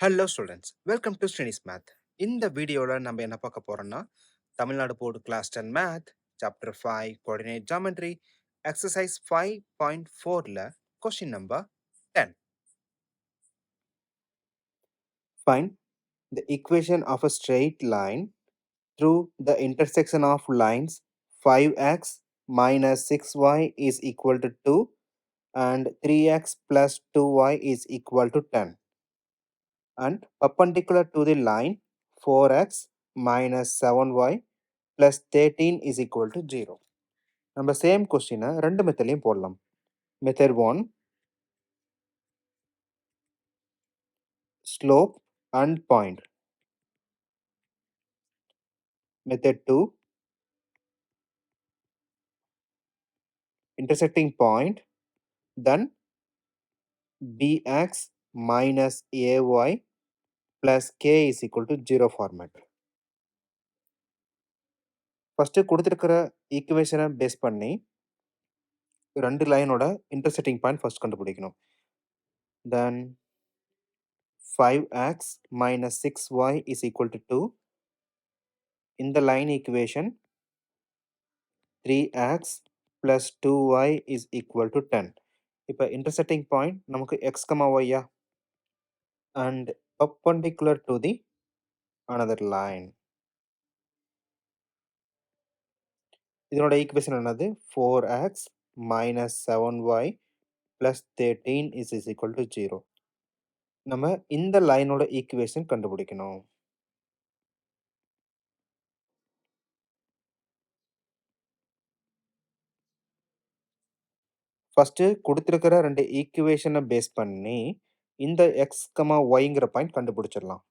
Hello students, welcome to studies math. இந்த வீடியோவில் நம்ம என்ன பார்க்க போறோம்னா Tamil Nadu board class 10 math chapter 5 coordinate geometry exercise 5.4ல question number 10. Find the equation of a straight line through the intersection of lines 5x minus 6y is equal to 2 and 3x plus 2y is equal to 10. And perpendicular to the line 4x minus 7y plus 13 is equal to 0. நம்ம same கொஸ்டினை ரெண்டு மெத்தட்லையும் போடலாம். Method 1 slope and point. Method 2 intersecting point, then bx minus ay plus k is equal to 0 format. First கொடுத்துருக்கிற ஈக்குவேஷனை base பண்ணி ரெண்டு லைனோட intersecting point first கண்டுபிடிக்கணும். தென் 5x minus 6y is equal to 2. இந்த line equation 3x plus 2y is equal to 10. இப்போ intersecting point நமக்கு x, y and perpendicular to the another line. இதனோட equation என்னது? 4x minus 7y plus 13 is equal to 0. நம்ம இந்த லைனோட equation கண்டுபிடிக்கணும். First கொடுத்திருக்கிற ரெண்டு ஈக்குவேஷனை பேஸ் பண்ணி இந்த x, yங்கிற பாயிண்ட் கண்டுபிடிச்சிடலாம்.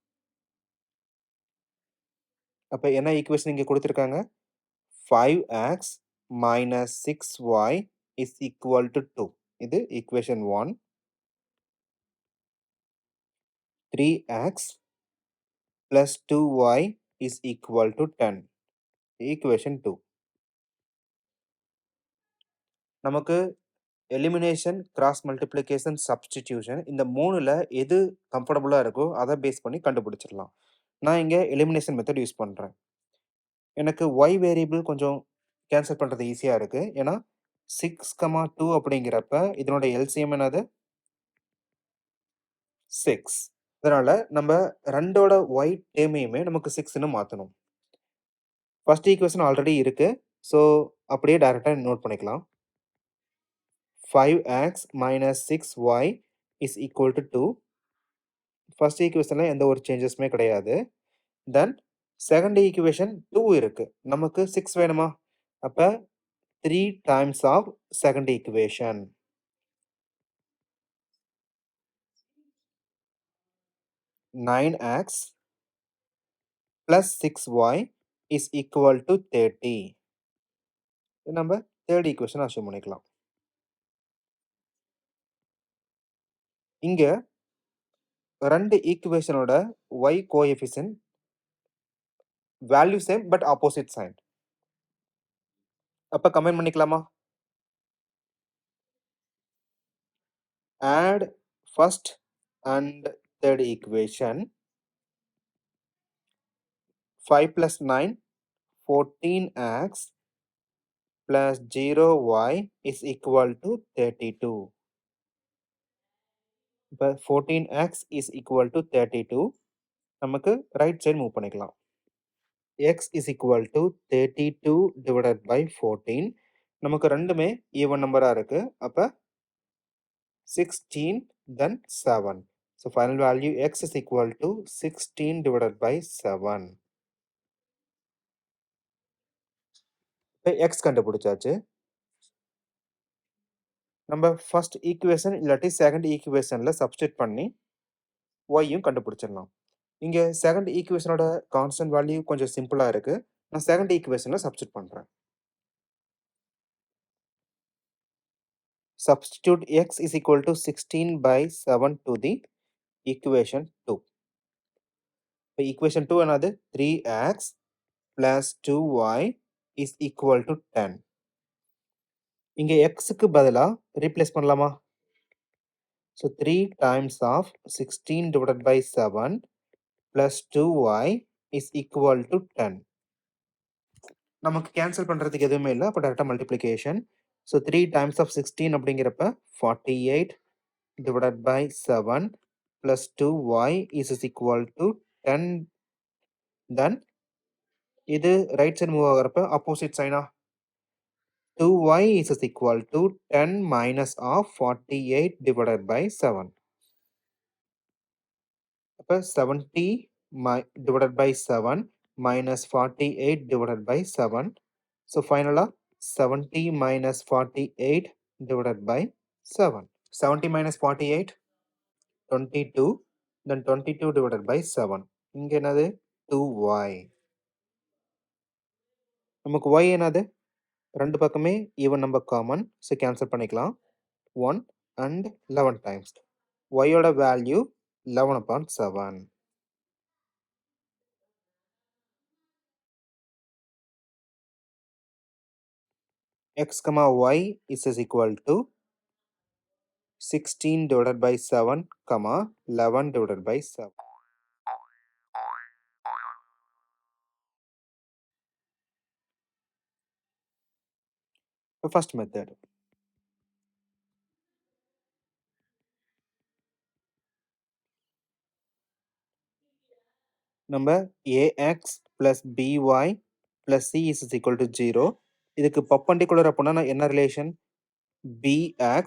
அப்ப என்ன ஈக்குவேஷன் இங்க கொடுத்திருக்காங்க? 5x minus 6y is equal to 2. இது equation 1. 3x plus 2y is equal to 10. equation 2. நமக்கு elimination, cross multiplication, substitution இந்த மூணுல எது கம்ஃபர்டபுளா இருக்கோ அதை பேஸ் பண்ணி கண்டுபிடிச்சிடலாம். நான் இங்க elimination மெத்தட் யூஸ் பண்றேன். எனக்கு y வேரியபிள் கொஞ்சம் கேன்சல் பண்றது ஈஸியா இருக்கு. ஏன்னா 6, 2 அப்படிங்கிறப்ப இதனோட LCM என்னது? 6. அதனால நம்ம ரெண்டோட y டேர்மையுமே நமக்கு 6ன்னு மாத்தணும். ஃபர்ஸ்ட் ஈக்குவேஷன் ஆல்ரெடி இருக்கு. ஸோ அப்படியே டைரக்டா நோட் பண்ணிக்கலாம். 5x minus 6y is equal to 2. First ஈக்குவேஷன்ல எந்த ஒரு சேஞ்சஸுமே கிடையாது. தென் செகண்ட் ஈக்குவேஷன் 2 இருக்கு. நமக்கு 6 வேணுமா? அப்ப 3 times of second equation. 9x plus 6y is equal to 30. நம்ம தேர்ட் ஈக்குவேஷன் அஸ்யூம் பண்ணிக்கலாம். இங்க ரெண்டு ஈக்குவேஷனோட y coefficient value same but opposite sign. அப்ப கம்பைன் பண்ணிக்கலாமா? add first and third equation. 5 plus 9 14x plus 0y is equal to 32. இப்போ 14x is equal to 32. நமக்கு right side move பண்ணிக்கலாம். x is equal to 32 divided by 14. நமக்கு ரெண்டுமே even நம்பரா இருக்கு. அப்ப 16 then 7. So final value x is equal to 16 divided by 7. இப்போ x கண்டுபிடிச்சாச்சு. நம்ம ஃபர்ஸ்ட் ஈக்குவேஷன் இல்லாட்டி செகண்ட் ஈக்குவேஷன்ல சப்ஸ்டிட் பண்ணி y-யும் கண்டுபிடிச்சிடலாம். இங்க செகண்ட் ஈக்குவேஷனோட கான்ஸ்டன்ட் வேல்யூ கொஞ்சம் சிம்பிளா இருக்கு. நான் செகண்ட் ஈக்குவேஷன்ல சப்ஸ்டிட் பண்றேன். Substitute x is equal to 16 by 7 to the equation 2. இப்போ equation 2 என்னது? 3x plus 2y is equal to 10. இங்க xக்கு பதிலா replace பண்ணலாமா? So 3 times of 16 divided by 7 plus 2y is equal to 10. நமக்கு கேன்சல் பண்றதுக்கு எதுவுமே இல்ல. அப்ப டைரக்டா மல்டிப்ளிகேஷன். So 3 times of 16 அப்படிங்கிறப்ப 48 divided by 7 plus 2y is equal to 10. Then இது ரைட் சைடு மூவ் ஆகுறப்ப ஆப்போசிட் சைனா 2y is equal to 10 minus of 48 divided by 7. அப்ப 70 divided by 7 minus 48 divided by 7. So finally 70 minus 48 divided by 7. 70 minus 48, 22. Then 22 divided by 7. இங்க என்னது 2y. நமக்கு y என்னது ரெண்டு பக்கமே even number common. So cancel பண்ணிக்கலாம். 1 and 11 times. Y ஓட value 11/7. X, y is equal to 16 divided by 7, 11 divided by 7. The first method. Number ax plus by plus c is equal to 0. இதுக்கு perpendicular அப்படின்னா என்ன relation? bx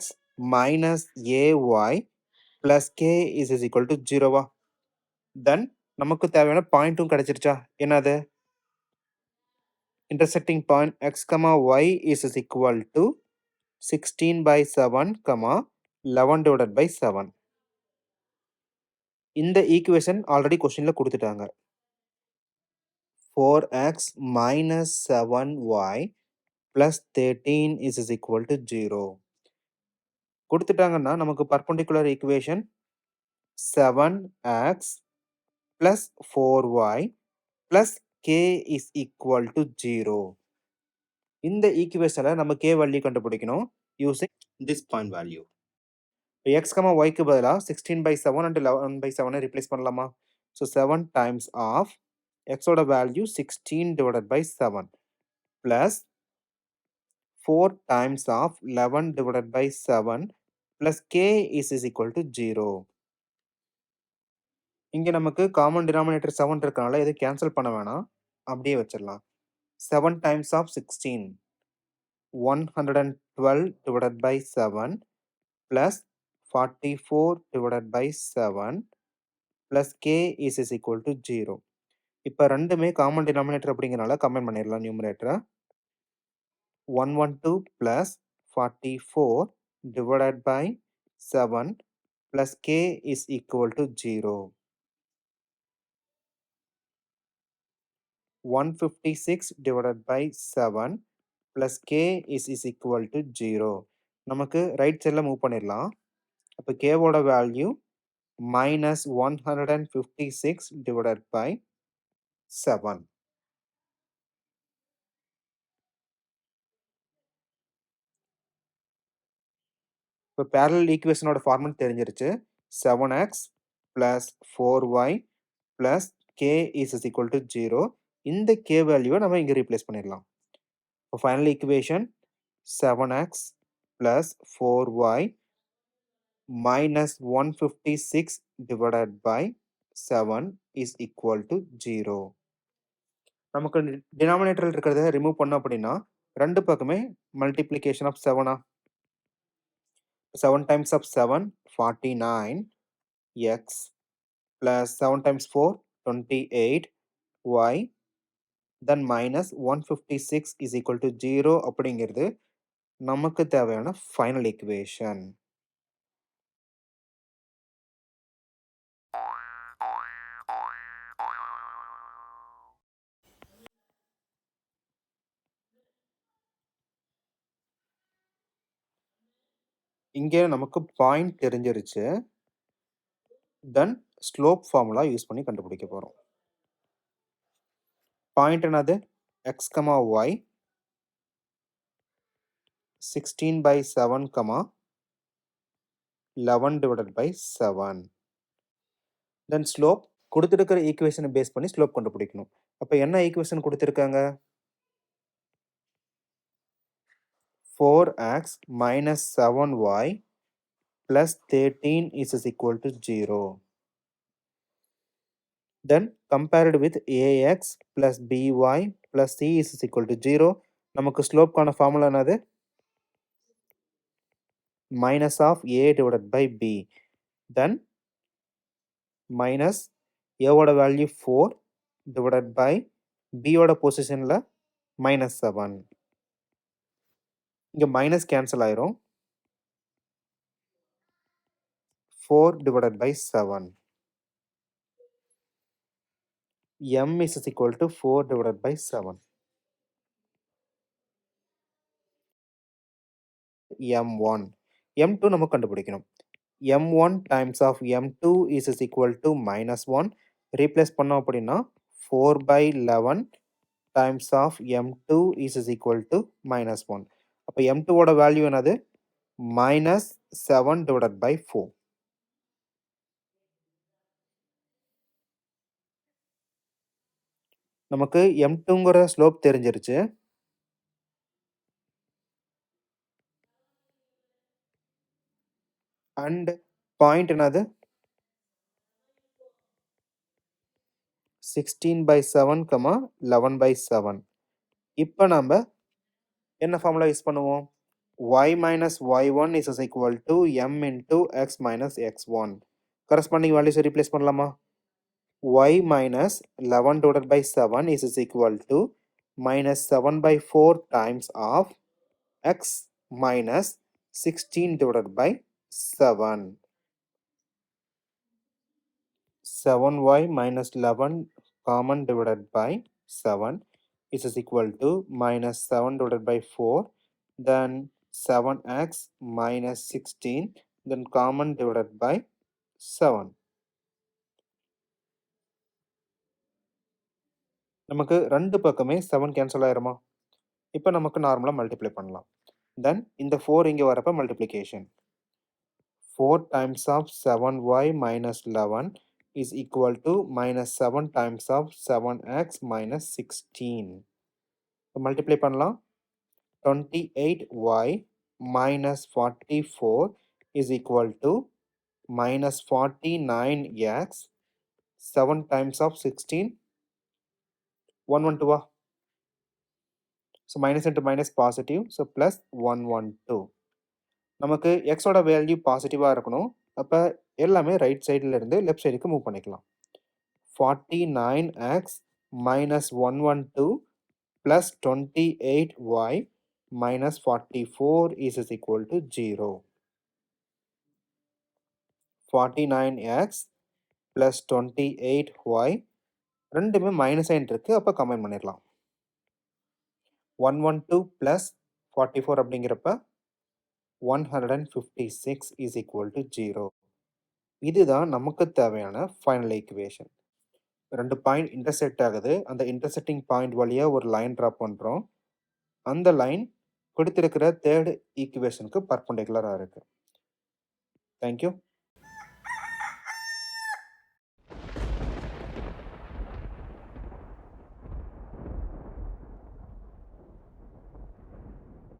minus ay plus k is equal to 0. Then நமக்கு தேவையான பாயிண்ட்டும் கிடைச்சிருச்சா? என்னது? Intersecting point x, y is equal to 16 by 7, 11 divided by 7. இந்த equation already கொஸ்டின்ல கொடுத்துட்டாங்க. 4x minus 7y plus 13 is equal to 0. கொடுத்துட்டாங்கன்னா நமக்கு perpendicular equation 7x plus 4y plus k is equal to 0. இந்த ஈக்குவேஷன்ல நம்ம k வேல்யூ கண்டுபிடிக்கணும் using this point value. x, yக்கு பதிலா 16 by 7 and 11 by 7 replace பண்ணலாமா? So 7 times of x ஓட value 16 divided by 7 plus 4 times of 11 divided by 7 plus k is equal to 0. இங்க நமக்கு common denominator 7 இருக்கனால இதை கேன்சல் பண்ண வேணாம், அப்படியே வச்சிடலாம். 7 times of 16 112 divided by 7 plus 44 divided by 7 plus k is equal to 0. இப்போ ரெண்டுமே காமன் டினாமினேட்டர் அப்படிங்கிறனால கம்பைன் பண்ணிடலாம் நியூமரேட்டரை. 112 plus 44 divided by 7 plus k is equal to 0. 156 divided by 7 plus k is equal to 0. நமக்கு right சைடில் move பண்ணிடலாம். அப்போ k ஓட value minus 156 divided by 7. இப்போ parallel ஈக்குவேஷனோட ஃபார்முலா தெரிஞ்சிருச்சு. 7x plus 4y plus k is equal to 0. இந்த k வேல்யூவை நம்ம இங்கே ரீப்ளேஸ் பண்ணிடலாம். இப்போ final equation 7x plus 4y minus 156 divided by 7 is equal to 0. நமக்கு டினாமினேட்டரில் இருக்கிறத ரிமூவ் பண்ணோம் அப்படின்னா ரெண்டு பக்கமே multiplication of 7 7 times of 7 49 x plus 7 times 4 28 y then minus 156 is equal to 0 அப்படிங்கிறது நமக்கு தேவையான ஃபைனல் ஈக்குவேஷன். இங்கே நமக்கு பாயிண்ட் தெரிஞ்சிருச்சு. தென் ஸ்லோப் ஃபார்முலா யூஸ் பண்ணி கண்டுபிடிக்க போகிறோம். பாயிண்ட் என்னது? x, y 16/7, 11/7. தென் ஸ்லோப் குடுத்திருக்கிற ஈக்குவேஷனை பேஸ் பண்ணி ஸ்லோப் கண்டுபிடிக்கணும். அப்ப என்ன ஈக்குவேஷன் குடுத்திருக்காங்க? 4x minus 7y plus 13 is equal to 0. Then compared with ax plus by plus c is equal to 0. நமக்கு ஸ்லோப்கான ஃபார்முலா என்னது? minus of a divided by b. Then minus a ஓட value 4 divided by b ஓட பொசிஷன்ல minus 7. இங்க minus cancel ஆயிரும். 4 divided by 7. m is equal to 4 divided by 7. m1. m2 நமக்கு கண்டுபிடிக்கணும். m1 times of m2 is equal to minus 1. Replace பண்ணோம் அப்படின்னா 4 by 11 times of m2 is equal to minus 1. அப்போ m2 ஓட value என்னது? minus 7 divided by 4. நமக்கு m2ங்கிற slope தெரிஞ்சிருச்சு. And point என்னது? 16/7, 11/7. இப்போ நம்ம என்ன ஃபார்முலா யூஸ் பண்ணுவோம்? y minus y1 is equal to m into x minus x1. Corresponding values replace பண்ணலாமா? y minus 11 divided by 7 is equal to minus 7/4 times of x minus 16 divided by 7. 7y minus 11 common divided by 7 is equal to minus 7 divided by 4, then 7x minus 16, then common divided by 7. நமக்கு ரெண்டு பக்கமே 7 cancel ஆயிருமா? இப்போ நமக்கு நார்மலா multiply பண்ணலாம். தென் இந்த 4 இங்க வரப்ப multiplication. 4 times of 7y minus 11 is equal to minus 7 times of 7x minus 16. Multiply பண்ணலாம். 28y minus 44 is equal to minus 49x. 7 times of 16, 112. So minus into minus positive, so plus 112. நமக்கு x ஓட value பாசிட்டிவா இருக்கணும். அப்ப எல்லாமே right சைடுல இருந்து left சைடுக்கு மூவ் பண்ணிக்கலாம். 49x minus 112 plus 28y minus 44 is equal to 0. 49x plus 28y ரெண்டுமே மைனஸ் சைன் இருக்கு. அப்ப கம்பைன் பண்ணிடலாம். 112 plus 44 அப்படிங்கிறப்ப 156 is equal to 0. இதுதான் நமக்கு தேவையான ஃபைனல் ஈக்குவேஷன். ரெண்டு பாயிண்ட் இன்டர்செக்ட் ஆகுது. அந்த இன்டர்செக்டிங் பாயிண்ட் வழியா ஒரு லைன் டிரா பண்றோம். அந்த லைன் கொடுத்திருக்கிற தேர்ட் ஈக்குவேஷனுக்கு பர்பெண்டிகுலரா இருக்கு. தேங்க்யூ.